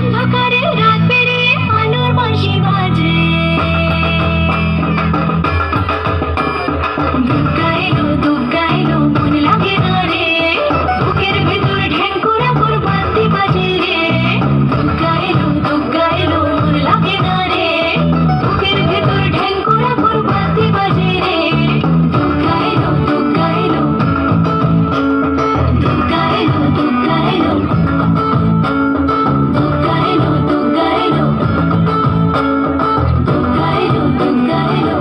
অন্ধকারে রাত পেরিয়ে আলোর বাঁশি বাজে। দুর্গা এলো দুর্গা এলো মন লাগে না রে, বুকের ভেতর ঢেঙ্কুরা বাঁধি বাজে রে। দুর্গা এলো মন লাগে না রে, বুকের ভেতর ঢেঙ্কুরা বাঁধি বাজে রে। দুর্গা এলো দুর্গা এলো দুর্গা এলো দুর্গা এলো দুর্গা এলো দুর্গা এলো দুর্গা এলো দুর্গা এলো।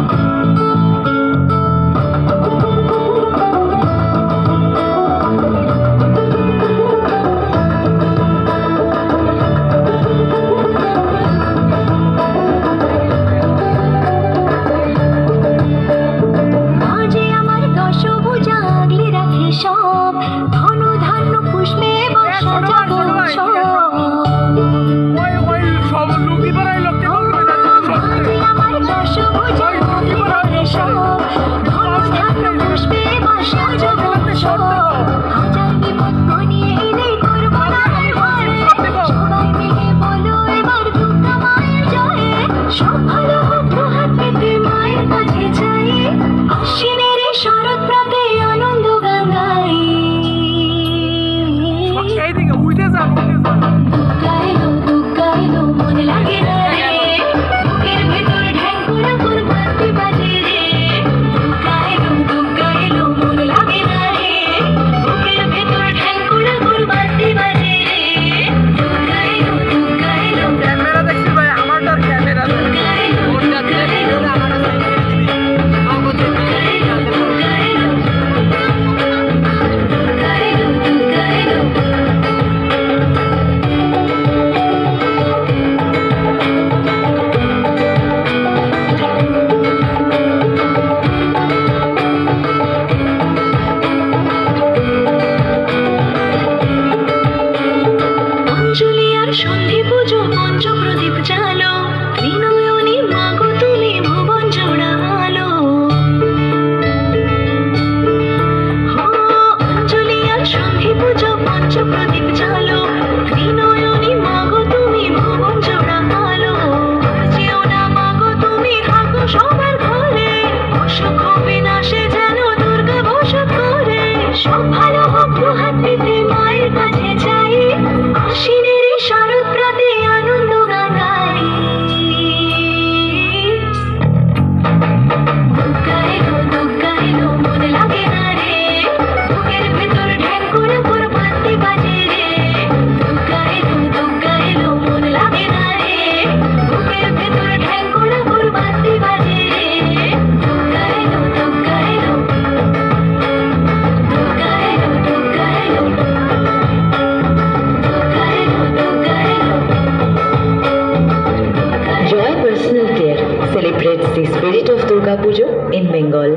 মাঝে আমার দশভুজা আগলে রাখে সব, ধন ধান্য পুষ্পে বর্ষা জাগো সব। মাঝে আমার দশভুজা আগলে রাখে সব, ধন ধান্য পুষ্পে বর্ষা জাগো সব। হাজার বিপদ ঘনিয়ে এলে করবো না আর ভয়, সবাই মিলে বলো এবার দুর্গা মায়ের জয়। সব ভালো হোক দুহাত পেতে মায়ের কাছে চাই, আশ্বিনের এই শরৎ প্রাতে আনন্দ গান গাই। দুর্গা এলো দুর্গা এলো মন লাগে না রে, বুকের ভেতর ঢেঙ্কুরা বাঁধি বাজে রে। দুর্গা এলো মন লাগে না রে, বুকের ভেতর ঢেঙ্কুরা বাঁধি বাজে রে। দুর্গা এলো দুর্গা এলো ক্যামেরা দেখছি ভাই, আমারটার ক্যামেরা দুর্গা এলো দুর্গা এলো দুর্গা এলো দুর্গা এলো দুর্গা এলো। অঞ্জলি আর সন্ধি পুজো পঞ্চপ্রদীপ জালো, ত্রিনয়নী মাগো তুমি ভুবন জোড়ালো। অঞ্জলি আর সন্ধি পুজো পঞ্চপ্রদীপ জালো, ত্রিনয়নী মাগো তুমি ভুবন জোড়ালো। যেও না মাগো তুমি থাকো সবার ঘরে, অসুখ বিনাশে যেন দুর্গা বসত করে। সব ভালো হোক দুহাত পেতে মায়ের কাছে চাই, আশ্বিনের এই শরৎ প্রাতে আনন্দ গান গাই। দুর্গা এলো মন লাগে না রে, বুকের ভেতর ঢেঙ্কুরা বাঁধি বাজে রে। দুর্গা এলো মন লাগে না রে, বুকের ভেতর ঢেঙ্কুরা বাঁধি বাজে রে। দুর্গা এলো দুর্গা এলো দুর্গা এলো দুর্গা এলো দুর্গা এলো দুর্গা এলো। Joy Personal Care celebrates the spirit of Durga Puja in Bengal.